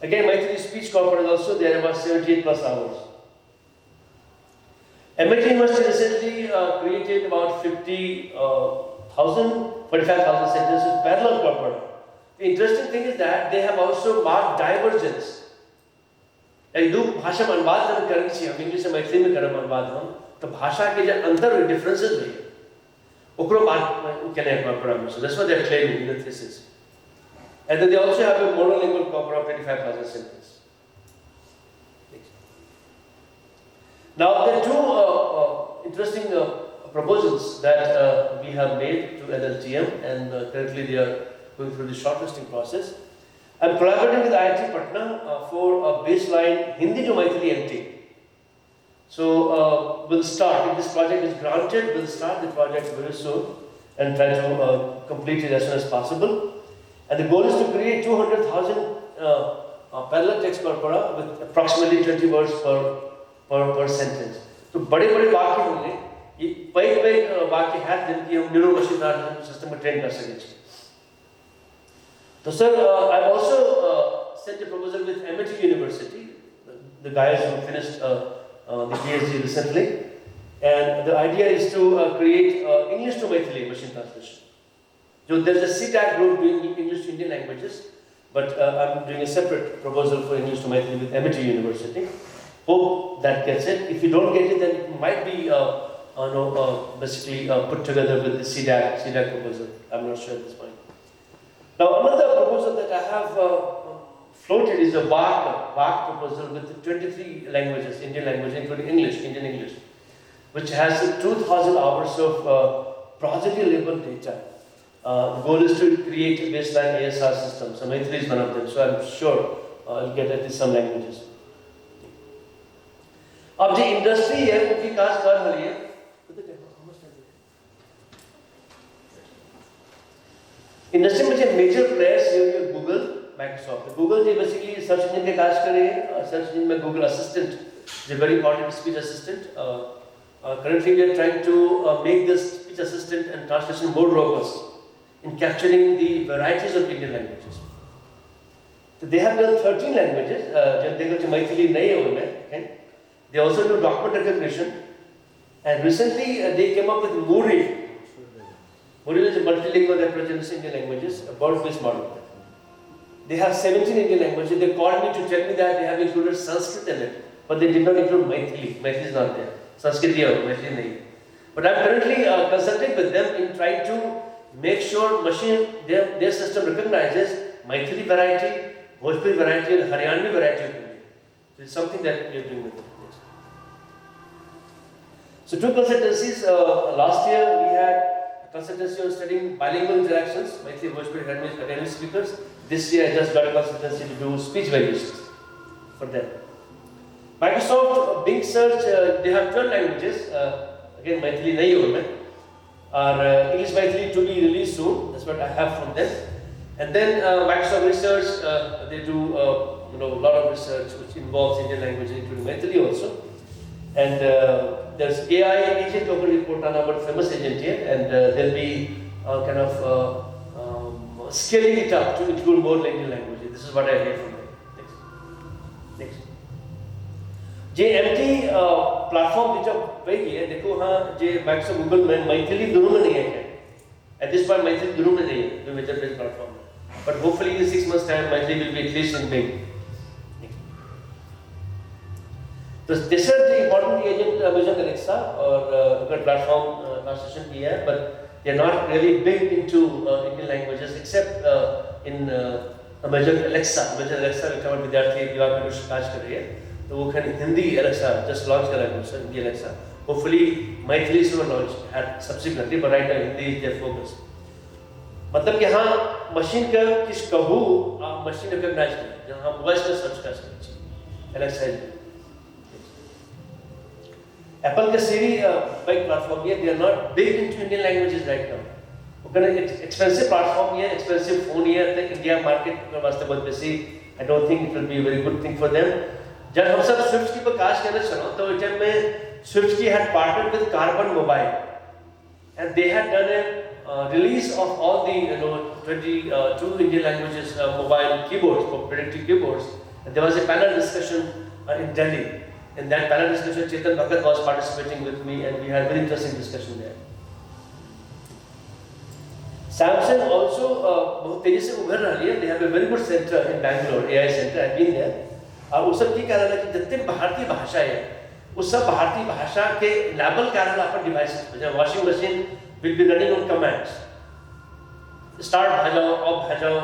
Again, Maithili speech corpora is also there, about 78 plus hours. MIT University recently created about 45,000 sentences parallel corpora. The interesting thing is that they have also marked divergence. एक दो भाषा में अनुवाद हम करनी चाहिए, हम English में मैथिली में करब अनुवाद हम, तो भाषा के जो अंतर हुई, differences हुई, ओकरो बात कहने का program. So that's what they're claiming in the thesis. And then they also have a monolingual corpora of 25,000 sentences. Now there are two interesting proposals that we have made to NLTM, and currently they are going through the shortlisting process. I'm collaborating with IIT Patna for a baseline Hindi to Maithili MT. So we'll start, if this project is granted, we'll start the project very soon and try to complete it as soon as possible. And the goal is to create 200,000 parallel text corpora with approximately 20 words per sentence. So बड़े वाक्य होंगे, ये कई वाक्य हैं जिनकी हम neuro machine learning system में ट्रेन कर सकेंगे. So sir, I've also sent a proposal with MIT University, the guys who finished the PhD recently, and the idea is to create English to Maithili machine translation. So there's a CTAC group doing English to Indian languages, but I'm doing a separate proposal for English to Maithili with MIT University. Hope that gets it. If you don't get it, then it might be basically put together with the CTAC proposal. I'm not sure at this point. Now another proposal that I have floated is a VARC proposal with 23 languages, Indian languages, including Indian English, which has 2,000 hours of prosody labeled data. The goal is to create a baseline ASR system. So Maithili is one of them. So I'm sure I'll get at least some languages. अब जो industry है वो विकास कर रही है. Industry में जो major players हैं वो गूगल, माइक्रोसॉफ्ट. गूगल जो बेसिकली सर्च इंजन के काज कर रही है. सर्च इंजन में Google assistant is a very important speech assistant. Currently we are trying to make this speech assistant and translation more robust in capturing the varieties of Indian languages. So they have done 13 languages. जब देखो जो मैथिली नहीं है उनमें, okay? They also do document recognition, and recently they came up with Moodle. Moodle is a multilingual representation of Indian languages, a bird-based model. They have 17 Indian languages. They called me to tell me that they have included Sanskrit in it, but they did not include Maithili. Maithili is not there. Sanskrit is Maithili nahi. But I'm currently consulting with them in trying to make sure their system recognizes Maithili variety, Bhojpuri variety, and Haryanvi variety of Hindi. So it's something that we are doing with them. So two consultancies. Last year we had a consultancy on studying bilingual interactions, Maithili, Bhojpuri, Haryanvi speakers. This year I just got a consultancy to do speech variations for them. Microsoft Bing search, they have 12 languages. Again, Maithili nahi ho mein. Or English Maithili to be released soon. That's what I have from them. And then Microsoft Research, they do a lot of research which involves Indian languages, including Maithili also. And there's AI agent open report on our famous agent here, and they'll be kind of scaling it up to include more Indian languages. This is what I hear from them. Next. JMT platform which आप वही है. देखो हाँ, जे Microsoft Google में Maithili दोनों में नहीं है क्या? At this point Maithili दोनों में नहीं है, जो major based platform है. But hopefully in 6 months time Maithili will be at least in Bing. तो this is the important agent Amazon Alexa और उनका platform translation भी है, but they are not really big into Indian languages except in Amazon Alexa. Amazon Alexa में कमर विद्यार्थी युवा में कुछ काज कर रही है, तो वो खाली हिंदी Alexa just launch करा है sir, Hindi Alexa. Hopefully Maithili is going to launch subsequently, but right now Hindi is their focus. मतलब कि हाँ मशीन का किस कहूँ आप मशीन रिकॉग्नाइज करें, जहाँ हम वॉइस में सर्च कर सकते हैं. Alexa है. Apple का Siri big platform है, they are not big into Indian languages right now. वो कहने expensive platform है, expensive phone है, तो India market के वास्ते बहुत बेसी. I don't think it will be a very good thing for them. जब हम सब Swift की पर काज करना चलो, तो उस टाइम में Swift की had partnered with Carbon Mobile, and they had done a release of all the 22 Indian languages mobile keyboards, for predictive keyboards, And there was a panel discussion in Delhi. In that panel discussion, Chetan Bhagat was participating with me, and we had a very interesting discussion there. Samsung also बहुत तेजी से उभर रही है. They have a very good center in Bangalore, AI center. I've been there. और वो सब की कह रहा है कि जितने भारतीय भाषा है, उस सब भारतीय भाषा के लेबल कह रहा है अपन डिवाइसेस पे. जब washing machine will be running on commands. Start भाजाओ, off भाजाओ,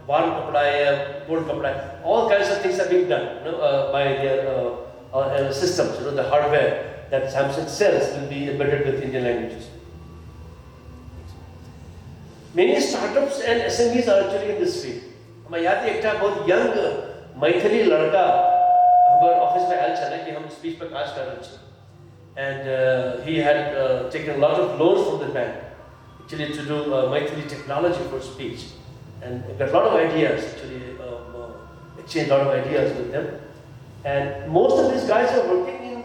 warm कपड़ा है, cold कपड़ा है. All kinds of things are being done, by their systems. The hardware that Samsung sells will be embedded with Indian languages. Many startups and SMEs are actually in this field. हमें याद है एक बहुत young Maithili लड़का हमारे office में आया चला कि हम स्पीच पर काज कर रहे थे. And he had taken a lot of loans from the bank actually to do Maithili technology for speech, and got a lot of ideas actually, exchanged a lot of ideas with them. And most of these guys are working in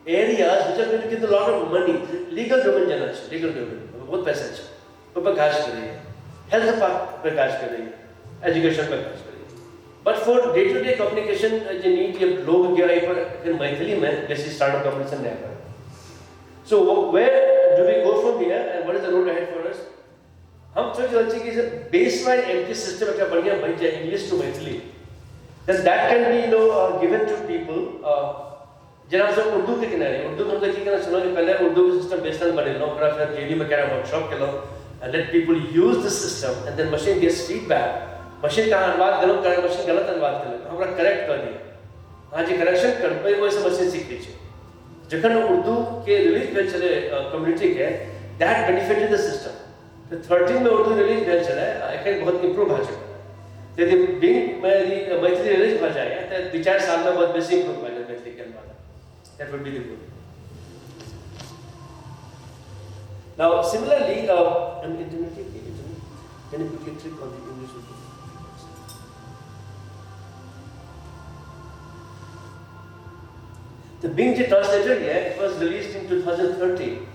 areas which are going to give a lot of money. Legal domain जाना चाहिए, legal domain बहुत पैसा चाहिए. पर काज कर रही है, health पर काज कर रही है, एजुकेशन पर काज कर रही है. But for day to day communication जो नीड ये लोग गया पर फिर मैथिली में जैसे स्टार्टअप कम्युनिकेशन नहीं कर. So where do we go from here and what is the road ahead for us? हम सोच रहे थे कि बेसलाइन एमटी सिस्टम अच्छा बढ़िया बन जाए English to Maithili, then that can be given to people. जरा हम सब उर्दू के किनारे उर्दू में देखिए कि सुना कि पहले उर्दू का सिस्टम बेसलाइन बने लो, फिर जेडी में क्या वर्कशॉप के लो, and let people use the system, and then machine gets feedback. Machine का अनुवाद गलत करे, machine गलत अनुवाद करे, हमरा करेक्ट कर दिए. हाँ जी करेक्शन कर पे वो ऐसे machine सीख लीजिए. जखन उर्दू के रिलीज भेज चले कम्युनिटी के, that benefited the system. फिर 13 में उर्दू रिलीज भेज चले, I think बहुत improve हो चुका. यदि बिंग में मैथिली रिलीज हो जाए, तो 2-4 साल में बहुत बेसिक improve हो जाए मैथिली के अनुवाद. That would be the good. Now, similarly, can you quickly click on the English? The Bing translator, it was released in 2013,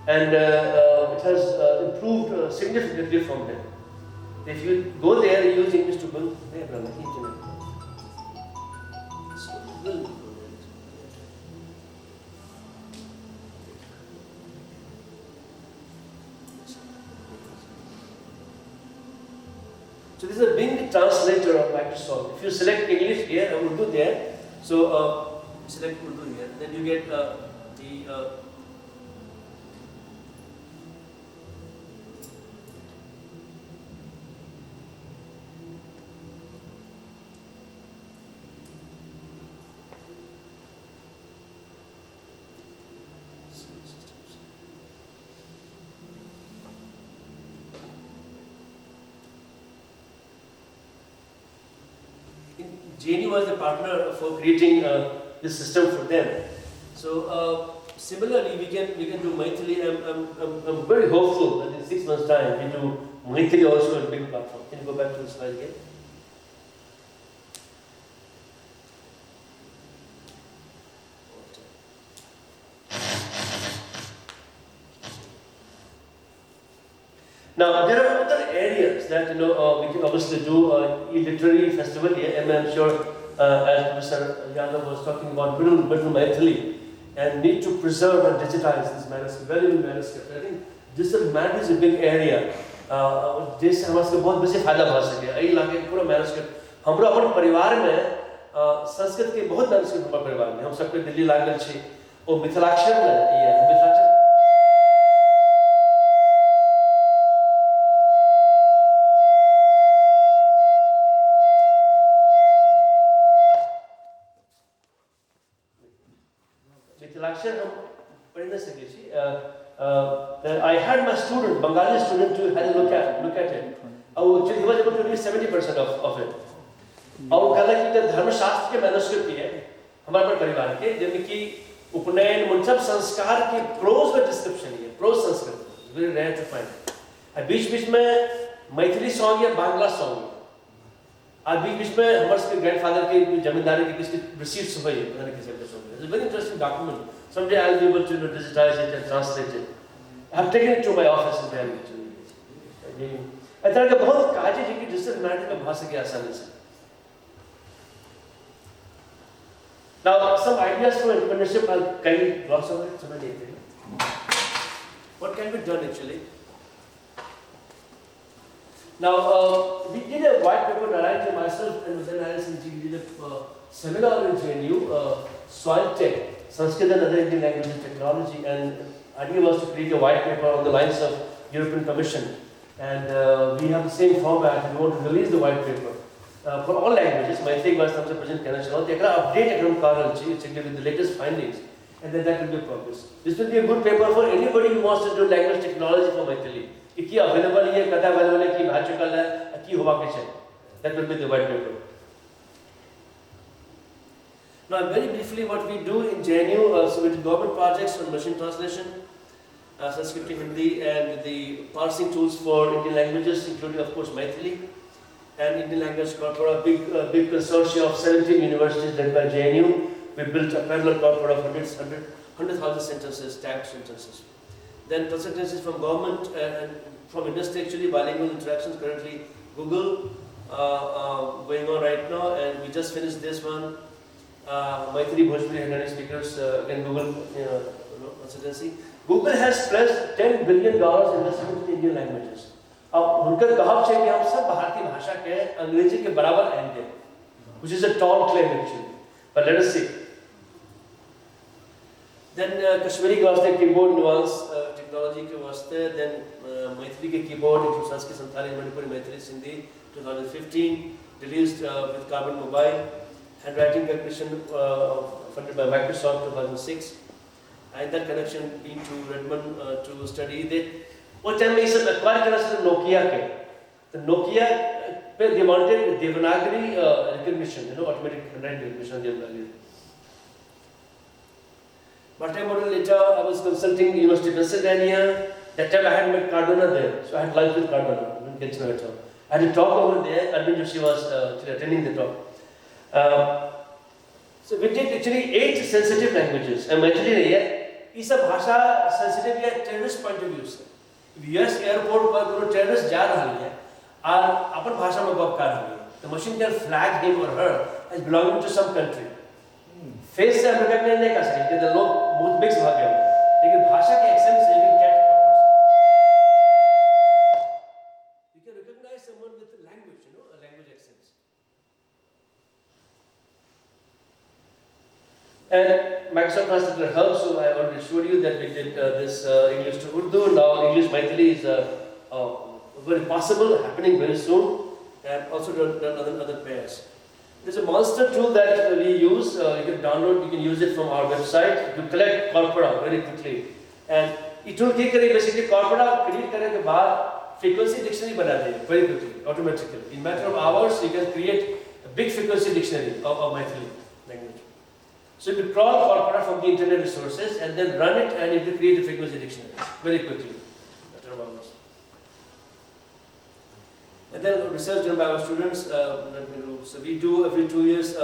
and it has improved significantly from then. If you go there, you use English to build. So this is a Bing translator of Microsoft. If you select English here and Urdu there, so select Urdu here, then you get JNU was the partner for creating this system for them. So similarly, we can do Maithili. I'm very hopeful that in 6 months' time we do Maithili also on a big platform. Can you go back to the slide again? Now there are other areas that we can obviously do e-literary festival here, and I'm sure as Mr. Yadav was talking about Middle Maithili and need to preserve and digitize this manuscript, valuable manuscript. I think digital manuscript is a big area. जिससे हमारे बहुत बेसी फायदा हो सके. यही लाके पूरा मैनुस्क्रिप्ट हमरो अपन परिवार में संस्कृत के बहुत मैनुस्क्रिप्ट हमारे परिवार में हम सबके दिल्ली लागल छी और मिथिलाक्षर में ये मिथिलाक्षर हम पढ़ नहीं सके छी. I had my student, Bengali student, to have a look at it. He was able to read 70% of it. और वो कहला कि धर्मशास्त्र के मैनुस्क्रिप्ट है हमारे पर परिवार के, जिनमें कि उपनयन मुंसब संस्कार के प्रोज में डिस्क्रिप्शन है, prose Sanskrit, very rare to find. बीच में मैथिली सॉन्ग या बांग्ला सॉन्ग, और बीच में हमारे ग्रैंडफादर के जमींदारी के किसकी रिसीट्स हुई, पता नहीं किसके song. It's a very interesting document. Someday I'll be able to digitize it and translate it. I have taken it to my office and there actually. I thought कि बहुत काजे जी की डिजिटल मैटर में भाषा की आसानी से. Now, some ideas for entrepreneurship, I'll kindly gloss over it. What can be done actually? Now, we did a white paper, Narayan and myself, and then Alice and we did a seminar in JNU, Soil Tech, Sanskrit and other Indian languages technology, and idea was to create a white paper on the lines of European Commission. And we have the same format, we want to release the white paper. For all languages, my thing was to present Canada, they can update with the latest findings, and then that will be progress. This will be a good paper for anybody who wants to do language technology for Maithili. Ki available hai, kada available hai, ki bha chukal hai, ki hova ke chai. That will be the white paper. Now, very briefly, what we do in JNU, so with government projects on machine translation, Sanskrit to Hindi, and the parsing tools for Indian languages, including, of course, Maithili. And Indian Language Corpora, big consortium of 17 universities led by JNU. We built a parallel corpora of 100,000 sentences, tagged sentences. Then consultancies from government and from industry, actually, bilingual interactions, currently Google going on right now, and we just finished this one. Maithili Bhojpuri Haryani speakers, again Google consultancy. Google has pledged $10 billion investment in Indian languages. अब उनका कहावत है कि हम सब भारतीय भाषा के अंग्रेजी के बराबर आएंगे, which is a tall claim actually, but let us see. Then Kashmiri के वास्ते keyboard nuance technology के वास्ते, then Maithili के keyboard into Sanskrit, Santali, Manipuri, Maithili, Sindhi 2015 released with Carbon Mobile, handwriting recognition funded by Microsoft 2006, and that connection been to Redmond to study it. वो time में ये सब acquire करना सिर्फ Nokia के, तो नोकिया पे they wanted Devanagari recognition, automatic handwriting recognition Devanagari. Multimodal later, I was consulting University of Pennsylvania. That time I had met Cardona there, so I had lunch with Cardona. I didn't get to know it all. I had a talk over there. Arvind Joshi was attending the talk. So we did actually 8 sensitive languages. And actually, this bhasha sensitive है terrorist point of view से. US airport पर कोई terrorist जा रहा है और अपन भाषा में बात कर रही है, the machine can flag him or her as belonging to some country. Face से हम recognize नहीं कर सकते, the लोग बहुत mix भाग गए, लेकिन भाषा के accent से you can catch a person. You can recognize someone with language, a language accents. And Microsoft Translator helps, so I already showed you that we did this English to Urdu. Now English Maithili is very possible, happening very soon, and also done other pairs. There's a monster tool that we use. You can download, you can use it from our website to collect corpora very quickly. And it tool basically corpora create करने के बाद frequency dictionary बना दे very quickly, automatically. In a matter of hours, you can create a big frequency dictionary of Maithili language. So you can crawl corpora from the internet resources and then run it, and it will create a frequency dictionary very quickly. And then research done by our students. So we do every 2 years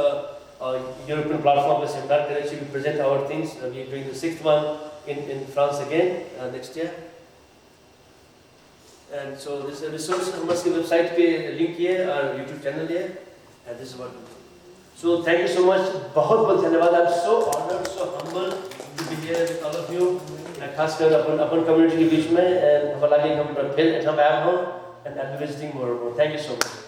European platform seminar. We present our things. We are doing the 6th one in France again next year. And so this resource हमारे website पे link है और YouTube channel है. And this is what we do. So thank you so much. बहुत धन्यवाद. I'm so honored, so humble to be here with all of you. खासकर अपन community के बीच में, and हमारे लिए हम फिर हम आए हैं, and I'll be visiting more and more. Thank you so much.